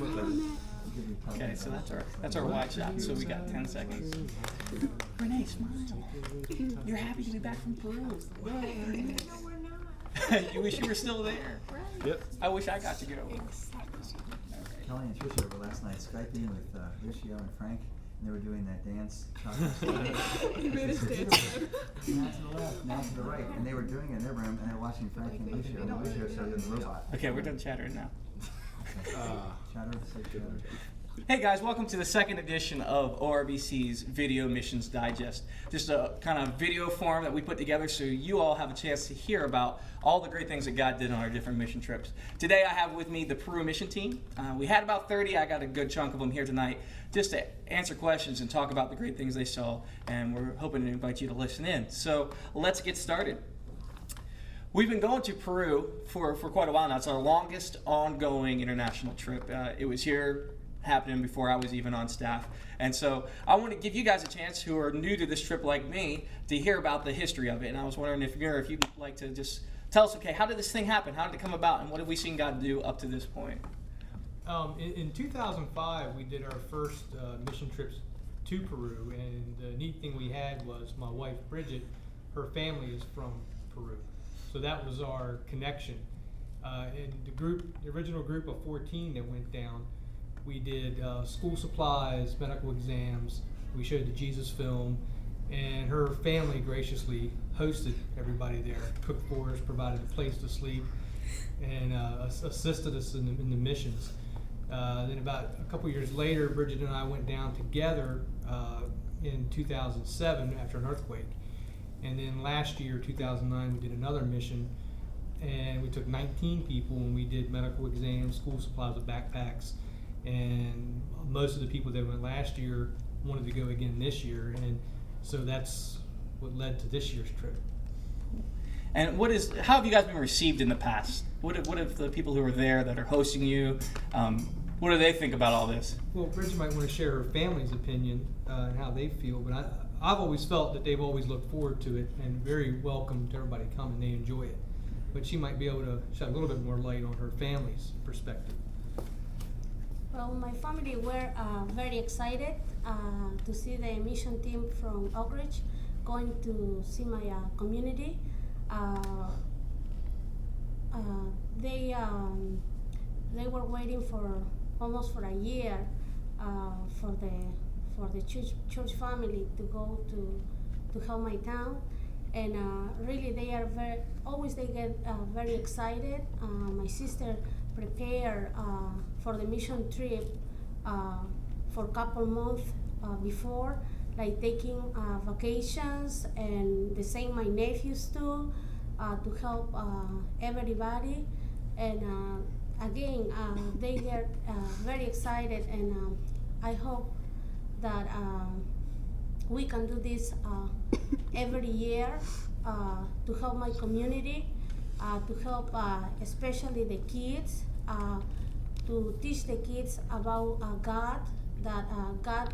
Okay, so that's our wide shot. So we got 10 seconds. Renee, smile. You're happy to be back from Peru. No, we're not. You wish you were still there. Yep. I wish I got to go. Kelly and Tricia were last night Skyping with Lucio and Frank, and they were doing that dance. You made us dance. Now to the left, now to the right, and they were doing it in their room, and they were watching Frank and Lucio, and Lucio started doing the robot. Okay, we're done chattering now. Chatter, say chatter. Hey guys, welcome to the second edition of ORBC's Video Missions Digest. Just a kind of video form that we put together so you all have a chance to hear about all the great things that God did on our different mission trips. Today I have with me the Peru mission team. We had about 30. I got a good chunk of them here tonight just to answer questions and talk about the great things they saw, and we're hoping to invite you to listen in. So let's get started. We've been going to Peru for quite a while now. It's our longest ongoing international trip. It was here happening before I was even on staff. And so I want to give you guys a chance who are new to this trip like me to hear about the history of it. And I was wondering if you'd like to just tell us, okay, how did this thing happen? How did it come about? And what have we seen God do up to this point? In 2005, we did our first mission trips to Peru. And the neat thing we had was my wife, Bridget, her family is from Peru. So that was our connection. And the original group of 14 that went down, we did school supplies, medical exams, we showed the Jesus film, and her family graciously hosted everybody there, cooked for us, provided a place to sleep, and assisted us in the missions. Then about a couple years later, Bridget and I went down together in 2007 after an earthquake. And then last year, 2009, we did another mission, and we took 19 people and we did medical exams, school supplies with backpacks. And most of the people that went last year wanted to go again this year, and so that's what led to this year's trip. And how have you guys been received in the past? What have the people who are there that are hosting you, what do they think about all this? Well, Bridget might want to share her family's opinion and how they feel, but I've always felt that they've always looked forward to it and very welcome to everybody to come and they enjoy it. But she might be able to shed a little bit more light on her family's perspective. Well, my family were very excited to see the mission team from Oak Ridge going to see my community. They were waiting for almost a year for the church family to go to help my town, and really they are they get very excited. My sister prepared for the mission trip for a couple months before, like taking vacations, and the same my nephews too, to help everybody. And again, they get very excited, and I hope that we can do this every year to help my community, to help especially the kids, to teach the kids about God, that God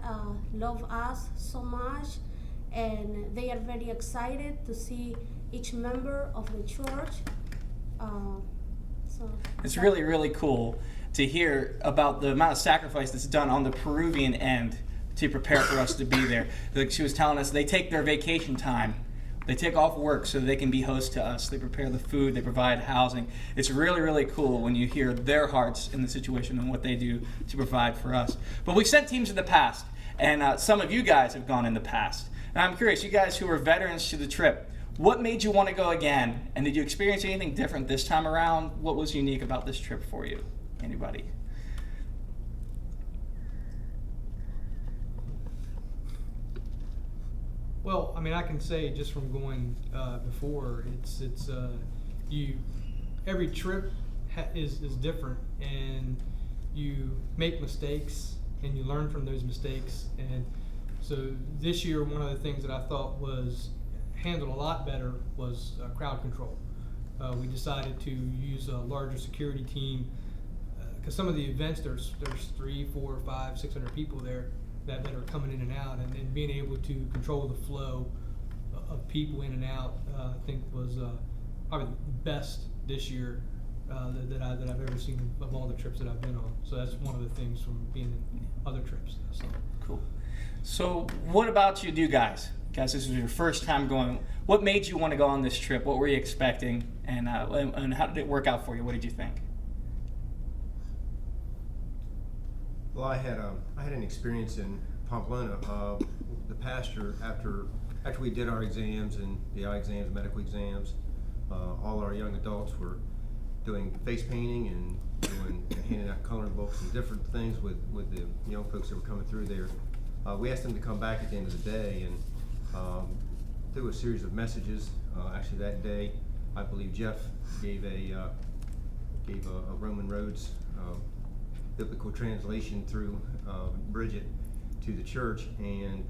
loves us so much, and they are very excited to see each member of the church. It's really, really cool to hear about the amount of sacrifice that's done on the Peruvian end to prepare for us to be there. Like she was telling us, they take their vacation time. They take off work so they can be hosts to us. They prepare the food, they provide housing. It's really, really cool when you hear their hearts in the situation and what they do to provide for us. But we've sent teams in the past, and some of you guys have gone in the past. And I'm curious, you guys who are veterans to the trip, what made you want to go again? And did you experience anything different this time around? What was unique about this trip for you? Anybody? Well, I mean, I can say just from going before, every trip is different, and you make mistakes and you learn from those mistakes. And so this year, one of the things that I thought was handled a lot better was crowd control. We decided to use a larger security team because some of the events there's 300, 400, 500, 600 people there that are coming in and out, and being able to control the flow of people in and out, I think was probably the best this year that I've ever seen of all the trips that I've been on. So that's one of the things from being in other trips. So. Cool. So what about you guys? Guys, this was your first time going. What made you want to go on this trip? What were you expecting? And how did it work out for you? What did you think? Well, I had an experience in Pamplona. The pastor, after we did our exams and the eye exams, medical exams, all our young adults were doing face painting and handing out coloring books and different things with the young folks that were coming through there. We asked them to come back at the end of the day and do a series of messages. Actually, that day, I believe Jeff gave a Roman roads biblical translation through Bridget to the church, and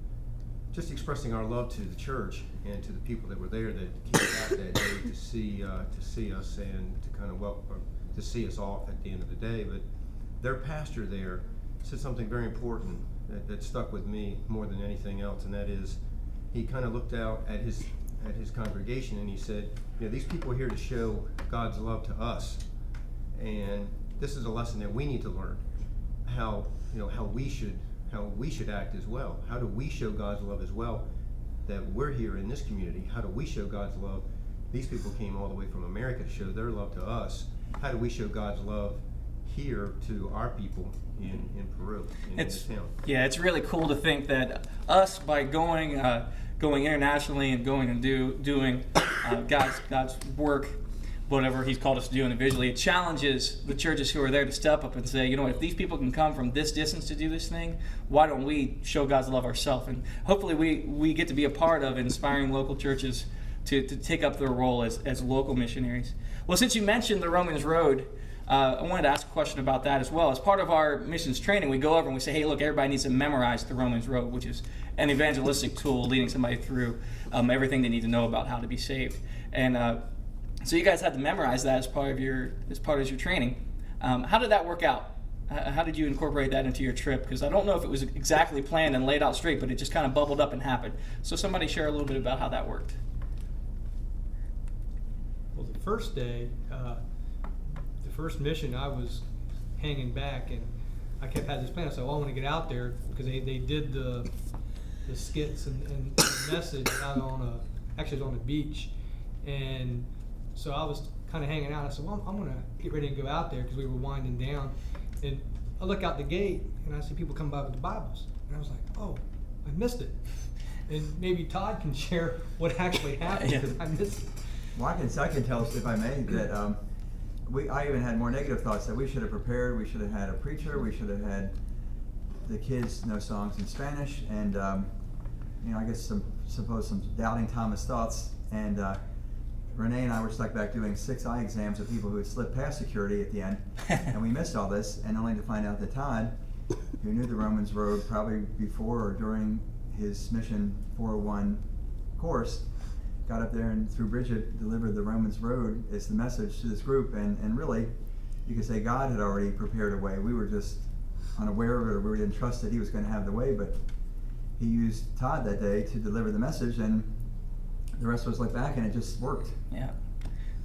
just expressing our love to the church and to the people that were there that came back that day to see us and to kind of to see us off at the end of the day. But their pastor there said something very important that stuck with me more than anything else, and that is, he kind of looked out at his congregation and he said, these people are here to show God's love to us, and this is a lesson that we need to learn how we should act as well. How do we show God's love as well? That we're here in this community. How do we show God's love? These people came all the way from America to show their love to us. How do we show God's love here to our people in Peru, in this town? Yeah, it's really cool to think that us, by going internationally and going and doing God's work, whatever He's called us to do individually, it challenges the churches who are there to step up and say, if these people can come from this distance to do this thing, why don't we show God's love ourselves? And hopefully we get to be a part of inspiring local churches to take up their role as local missionaries. Well, since you mentioned the Romans Road, I wanted to ask a question about that as well. As part of our missions training, we go over and we say, hey, look, everybody needs to memorize the Romans Road, which is an evangelistic tool leading somebody through everything they need to know about how to be saved. And so you guys had to memorize that as part of your training. How did that work out? How did you incorporate that into your trip? Because I don't know if it was exactly planned and laid out straight, but it just kind of bubbled up and happened. So somebody share a little bit about how that worked. Well, the first day, the first mission, I was hanging back, and I had this plan. I said, I want to get out there, because they did the skits and the message out on actually it was on the beach, and so I was kind of hanging out. I said, well, I'm going to get ready to go out there, because we were winding down, and I look out the gate and I see people come by with the Bibles, and I was like, oh, I missed it. And maybe Todd can share what actually happened, because I missed it. Well, I can tell us, if I may, that I even had more negative thoughts that we should have prepared. We should have had a preacher. We should have had the kids know songs in Spanish, and I guess some doubting Thomas thoughts. And Renee and I were stuck back doing 6 eye exams of people who had slipped past security at the end, and we missed all this. And only to find out that Todd, who knew the Romans Road probably before or during his Mission 401 course, got up there and through Bridget delivered the Romans Road as the message to this group, and really you could say God had already prepared a way. We were just unaware of it, or we didn't trust that He was going to have the way, but He used Todd that day to deliver the message, and the rest of us looked back and it just worked. Yeah,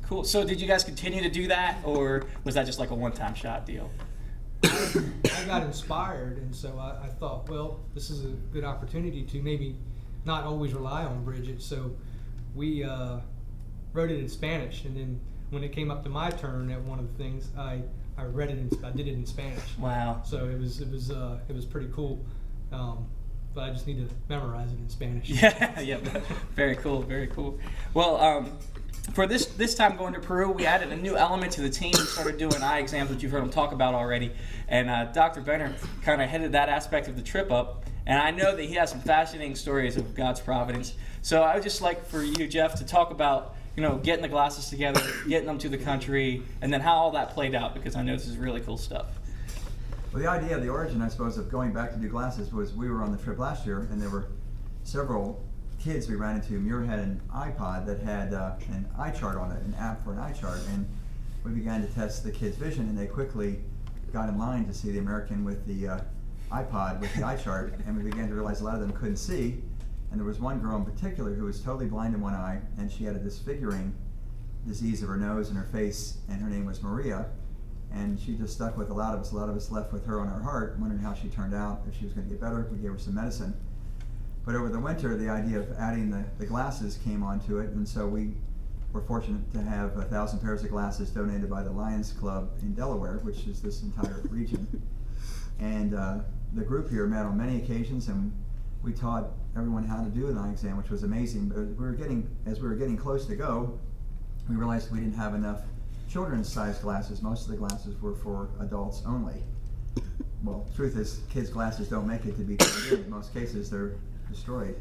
cool. So did you guys continue to do that, or was that just like a one-time shot deal? I got inspired, and so I thought, well, this is a good opportunity to maybe not always rely on Bridget. So we wrote it in Spanish, and then when it came up to my turn at one of the things, I did it in Spanish. Wow. So it was pretty cool, but I just need to memorize it in Spanish. Yeah, very cool, very cool. Well, for this time going to Peru, we added a new element to the team. We started doing eye exams, which you've heard him talk about already, and Dr. Benner kind of headed that aspect of the trip up. And I know that he has some fascinating stories of God's providence. So I would just like for you, Jeff, to talk about, getting the glasses together, getting them to the country, and then how all that played out, because I know this is really cool stuff. Well, the idea, the origin, I suppose, of going back to do glasses was we were on the trip last year, and there were several kids we ran into. Muir had an iPod that had an eye chart on it, an app for an eye chart, and we began to test the kids' vision, and they quickly got in line to see the American with the iPod with the eye chart, and we began to realize a lot of them couldn't see. And there was one girl in particular who was totally blind in one eye, and she had a disfiguring disease of her nose and her face, and her name was Maria. And she just stuck with a lot of us. A lot of us left with her on our heart, wondering how she turned out, if she was going to get better. We gave her some medicine. But over the winter, the idea of adding the glasses came onto it, and so we were fortunate to have 1,000 pairs of glasses donated by the Lions Club in Delaware, which is this entire region. And the group here met on many occasions, and we taught everyone how to do an eye exam, which was amazing. But as we were getting close to go, we realized we didn't have enough children's-sized glasses. Most of the glasses were for adults only. Well, truth is, kids' glasses don't make it to be traded. In most cases, they're destroyed.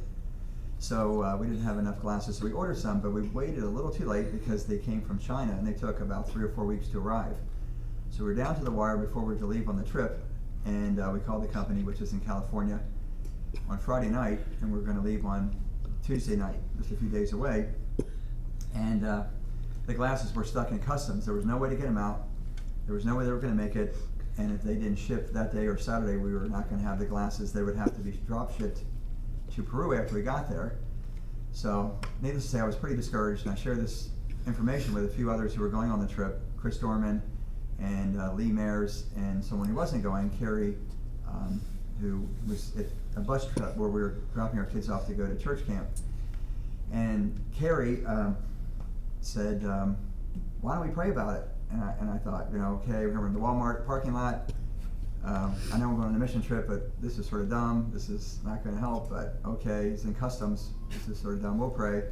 So we didn't have enough glasses, so we ordered some, but we waited a little too late because they came from China, and they took about 3 or 4 weeks to arrive. So we were down to the wire before we were to leave on the trip, and we called the company, which is in California, on Friday night, and we were going to leave on Tuesday night, just a few days away. And the glasses were stuck in customs. There was no way to get them out. There was no way they were going to make it, and if they didn't ship that day or Saturday, we were not going to have the glasses. They would have to be drop shipped to Peru after we got there. So, needless to say, I was pretty discouraged, and I shared this information with a few others who were going on the trip, Chris Dorman and Lee Mayers, and someone who wasn't going, Carrie, who was at a bus trip where we were dropping our kids off to go to church camp. And Carrie said, why don't we pray about it? And I thought, okay, we're in the Walmart parking lot. I know we're going on a mission trip, but this is sort of dumb. This is not going to help, but okay, it's in customs. This is sort of dumb. We'll pray.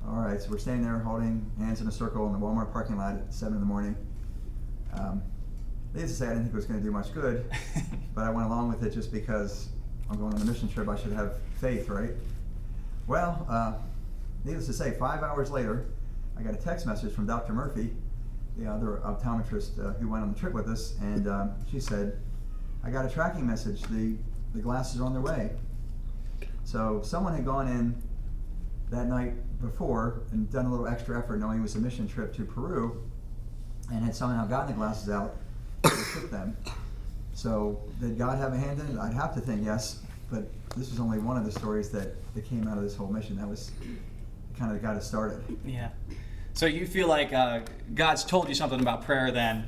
All right, so we're standing there holding hands in a circle in the Walmart parking lot at 7 in the morning. Needless to say, I didn't think it was going to do much good, but I went along with it just because I'm going on a mission trip. I should have faith, right? Well, needless to say, 5 hours later, I got a text message from Dr. Murphy, the other optometrist who went on the trip with us, and she said, I got a tracking message. The glasses are on their way. So someone had gone in that night before and done a little extra effort knowing it was a mission trip to Peru and had somehow gotten the glasses out and shipped them. So did God have a hand in it? I'd have to think yes, but this was only one of the stories that came out of this whole mission. That was kind of got us started. Yeah. So you feel like God's told you something about prayer then.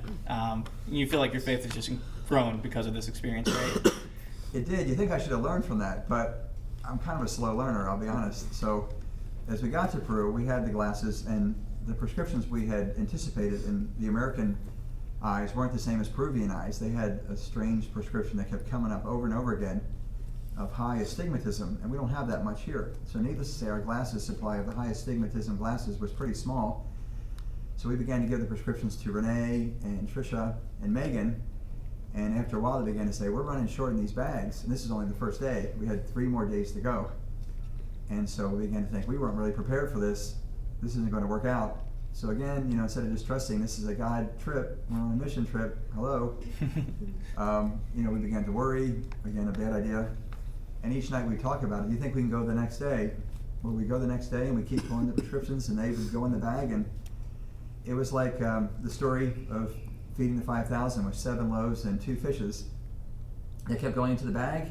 You feel like your faith has just grown because of this experience, right? It did. You think I should have learned from that, but I'm kind of a slow learner, I'll be honest. So as we got to Peru, we had the glasses, and the prescriptions we had anticipated in the American eyes weren't the same as Peruvian eyes. They had a strange prescription that kept coming up over and over again of high astigmatism, and we don't have that much here. So needless to say, our glasses supply of the high astigmatism glasses was pretty small. So we began to give the prescriptions to Renee and Trisha and Megan, and after a while they began to say, we're running short in these bags, and this is only the first day. We had 3 more days to go. And so we began to think, we weren't really prepared for this. This isn't going to work out. So again, instead of just trusting this is a God trip, we're on a mission trip, hello, we began to worry, again, a bad idea. And each night we talk about it. Do you think we can go the next day? Well, we go the next day and we keep pulling the prescriptions and they would go in the bag. And it was like the story of feeding the 5,000 with 7 loaves and 2 fishes. They kept going into the bag.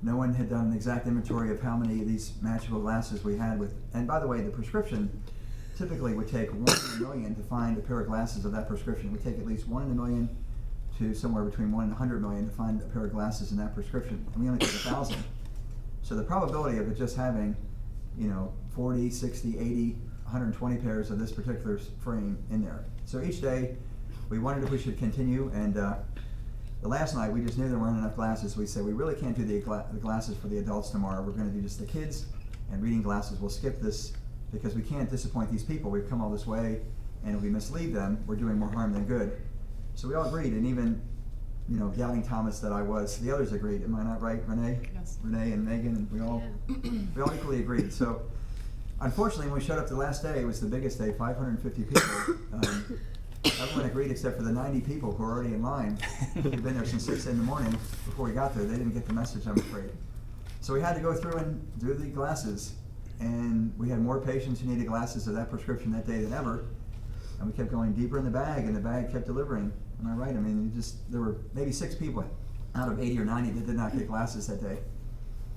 No one had done an exact inventory of how many of these magical glasses we had with. And by the way, the prescription typically would take 1 in a million to find a pair of glasses of that prescription. It would take at least 1 in a million to somewhere between 1 and 100 million to find a pair of glasses in that prescription. And we only took 1,000. So the probability of it just having, 40, 60, 80, 120 pairs of this particular frame in there. So each day we wondered if we should continue, and the last night we just knew there weren't enough glasses. We said we really can't do the glasses for the adults tomorrow. We're going to do just the kids and reading glasses. We'll skip this because we can't disappoint these people. We've come all this way, and if we mislead them, we're doing more harm than good. So we all agreed, and even doubting Thomas that I was, the others agreed. Am I not right, Renee? Yes. Renee and Megan, and we all equally agreed. So unfortunately, when we showed up the last day, it was the biggest day, 550 people. Everyone agreed except for the 90 people who were already in line. They'd been there since 6 in the morning before we got there. They didn't get the message, I'm afraid. So we had to go through and do the glasses. And we had more patients who needed glasses of that prescription that day than ever. And we kept going deeper in the bag, and the bag kept delivering. Am I right? I mean, there were maybe 6 people out of 80 or 90 that did not get glasses that day.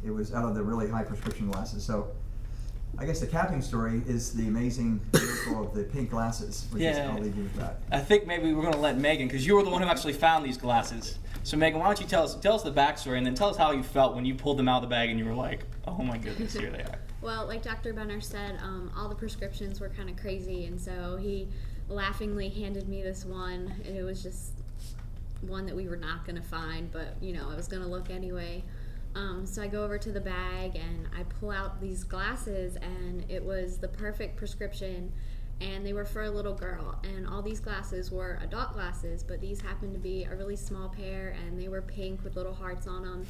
It was out of the really high prescription glasses. So I guess the capping story is the amazing miracle of the pink glasses, which is, Yeah. I'll leave you with that. I think maybe we're going to let Megan, because you were the one who actually found these glasses. So Megan, why don't you tell us the backstory, and then tell us how you felt when you pulled them out of the bag and you were like, oh my goodness, here they are. Well, like Dr. Benner said, all the prescriptions were kind of crazy, and so he laughingly handed me this one, and it was just one that we were not going to find, but I was going to look anyway. So I go over to the bag and I pull out these glasses, and it was the perfect prescription, and they were for a little girl, and all these glasses were adult glasses, but these happened to be a really small pair, and they were pink with little hearts on them,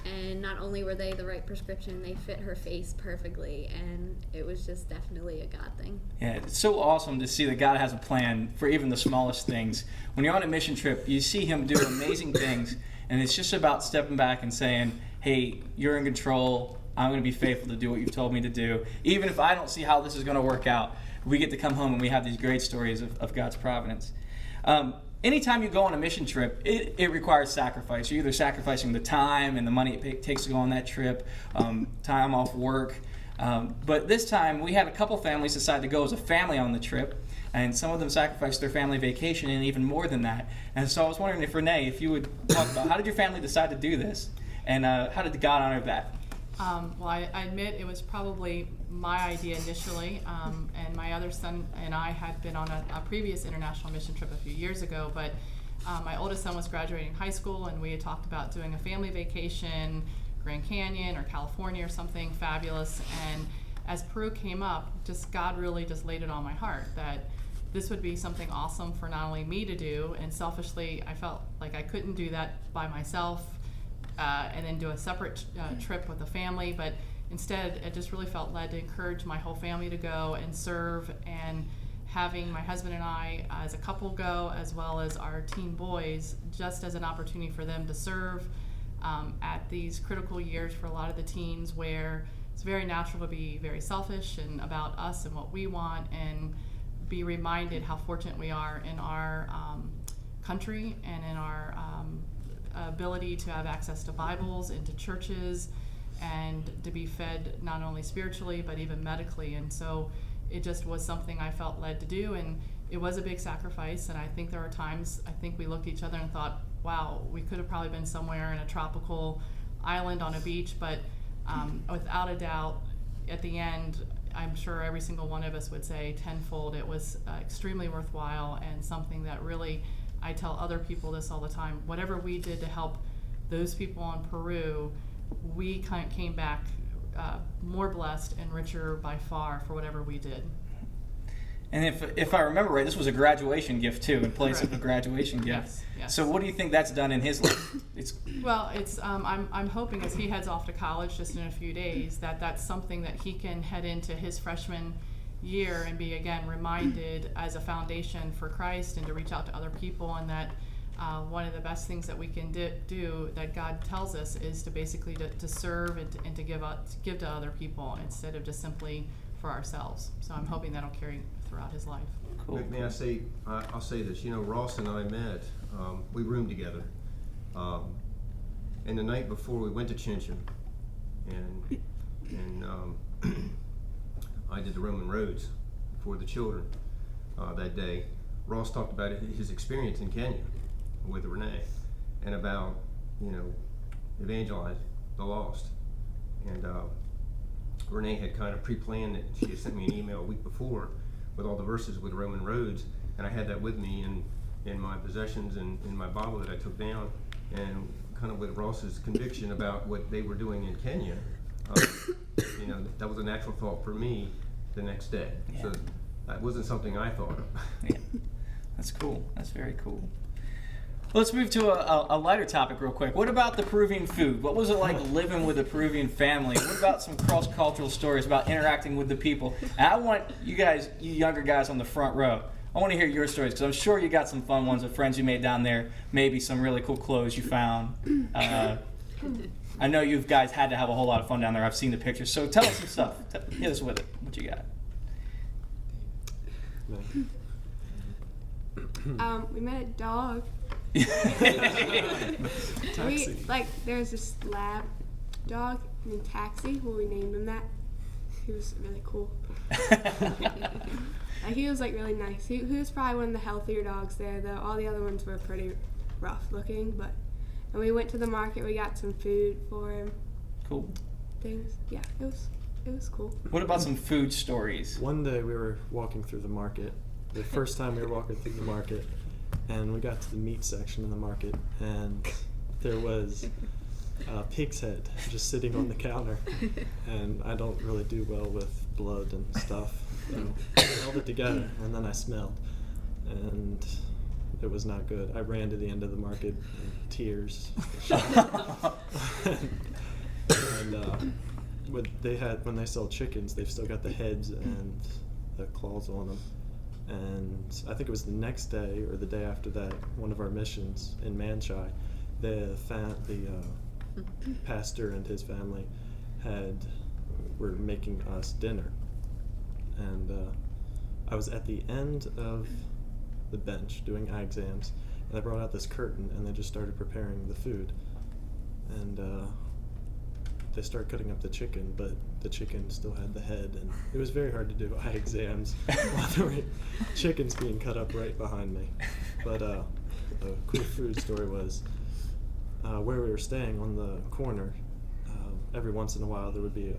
and not only were they the right prescription, they fit her face perfectly, and it was just definitely a God thing. Yeah, it's so awesome to see that God has a plan for even the smallest things. When you're on a mission trip, you see him do amazing things, and it's just about stepping back and saying, hey, you're in control. I'm going to be faithful to do what you've told me to do. Even if I don't see how this is going to work out, we get to come home and we have these great stories of God's providence. Anytime you go on a mission trip, it requires sacrifice. You're either sacrificing the time and the money it takes to go on that trip, time off work. But this time, we had a couple families decide to go as a family on the trip, and some of them sacrificed their family vacation and even more than that. And so I was wondering if Renee, if you would talk about how did your family decide to do this, and how did God honor that? Well, I admit it was probably my idea initially, and my other son and I had been on a previous international mission trip a few years ago, but my oldest son was graduating high school, and we had talked about doing a family vacation, Grand Canyon or California or something fabulous, and as Peru came up, just God really just laid it on my heart that this would be something awesome for not only me to do, and selfishly I felt like I couldn't do that by myself, and then do a separate trip with the family, but instead I just really felt led to encourage my whole family to go and serve, and having my husband and I as a couple go, as well as our teen boys, just as an opportunity for them to serve at these critical years for a lot of the teens, where it's very natural to be very selfish and about us and what we want, and be reminded how fortunate we are in our country and in our ability to have access to Bibles and to churches, and to be fed not only spiritually but even medically. And so it just was something I felt led to do, and it was a big sacrifice. And I think there are times I think we looked at each other and thought, wow, we could have probably been somewhere in a tropical island on a beach, but without a doubt at the end I'm sure every single one of us would say tenfold it was extremely worthwhile, and something that really, I tell other people this all the time, whatever we did to help those people in Peru, we kind of came back more blessed and richer by far for whatever we did. And if I remember right, this was a graduation gift too, in place of a graduation gift. Yes, yes. So what do you think that's done in his life? Well, it's I'm hoping as he heads off to college just in a few days that's something that he can head into his freshman year and be again reminded as a foundation for Christ, and to reach out to other people, and that one of the best things that we can do that God tells us is to basically to serve and to give to other people instead of just simply for ourselves. So I'm hoping that'll carry throughout his life. Cool. May I say, I'll say this, Ross and I met, we roomed together. And the night before we went to Chinchon, and I did the Roman roads for the children that day. Ross talked about his experience in Kenya with Renee, and about, evangelize the lost. And Renee had kind of pre-planned it. She had sent me an email a week before with all the verses with Roman roads, and I had that with me in my possessions and in my Bible that I took down, and kind of with Ross's conviction about what they were doing in Kenya, that was a natural thought for me the next day. Yeah. So that wasn't something I thought of. Yeah. That's cool. That's very cool. Let's move to a lighter topic real quick. What about the Peruvian food? What was it like living with a Peruvian family? What about some cross-cultural stories about interacting with the people? And I want you guys, you younger guys on the front row, I want to hear your stories, because I'm sure you got some fun ones with friends you made down there, maybe some really cool clothes you found. I know you guys had to have a whole lot of fun down there. I've seen the pictures. So tell us some stuff. Hit us with it. What you got? We met a dog. There's this lab dog named Taxi. Well, we named him that. He was really cool. He was like really nice. He was probably one of the healthier dogs there, though. All the other ones were pretty rough looking. But when we went to the market, we got some food for him. Cool. Things. Yeah, it was cool. What about some food stories? One day we were walking through the market. The first time we were walking through the market, and we got to the meat section in the market, and there was a pig's head just sitting on the counter. And I don't really do well with blood and stuff. So I held it together, and then I smelled, and it was not good. I ran to the end of the market in tears. And when they sell chickens, they've still got the heads and the claws on them. And I think it was the next day or the day after that, one of our missions in Manchai, the pastor and his family were making us dinner. And I was at the end of the bench doing eye exams, and I brought out this curtain, and they just started preparing the food. And they started cutting up the chicken, but the chicken still had the head, and it was very hard to do eye exams while there were chickens being cut up right behind me. But a cool food story was where we were staying on the corner. Every once in a while there would be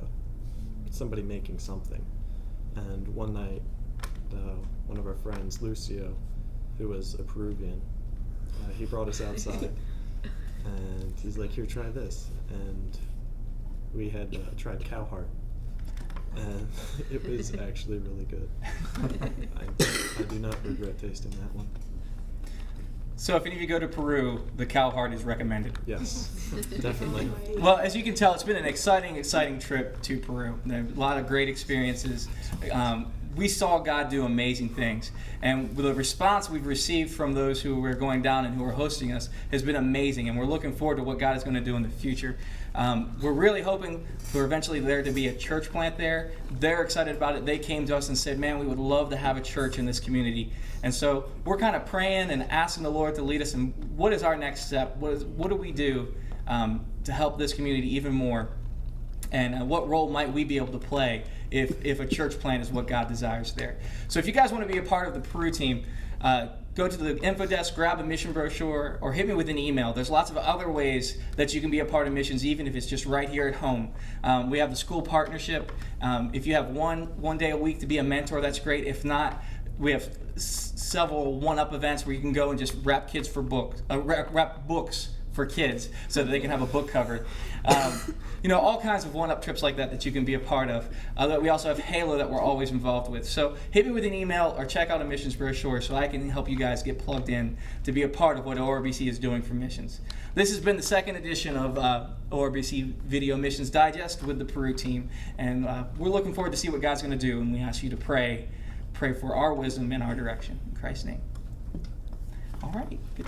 somebody making something. And one night, one of our friends, Lucio, who was a Peruvian, he brought us outside, and he's like, "Here, try this." And we had tried cow heart, and it was actually really good. I do not regret tasting that one. So if any of you go to Peru, the cow heart is recommended. Yes, definitely. Well, as you can tell, it's been an exciting trip to Peru. There are a lot of great experiences. We saw God do amazing things. And the response we've received from those who were going down and who are hosting us has been amazing. And we're looking forward to what God is going to do in the future. We're really hoping for eventually there to be a church plant there. They're excited about it. They came to us and said, "Man, we would love to have a church in this community." And so we're kind of praying and asking the Lord to lead us in what is our next step? What do we do to help this community even more? And what role might we be able to play if a church plant is what God desires there? So if you guys want to be a part of the Peru team, go to the info desk, grab a mission brochure, or hit me with an email. There's lots of other ways that you can be a part of missions, even if it's just right here at home. We have the school partnership. If you have one day a week to be a mentor, that's great. If not, we have several one-up events where you can go and just wrap books for kids so that they can have a book covered. All kinds of one-up trips like that you can be a part of. We also have Halo that we're always involved with. So hit me with an email or check out a missions brochure so I can help you guys get plugged in to be a part of what ORBC is doing for missions. This has been the second edition of ORBC Video Missions Digest with the Peru team. And we're looking forward to see what God's going to do. And we ask you to pray for our wisdom and our direction. In Christ's name. All right. Good.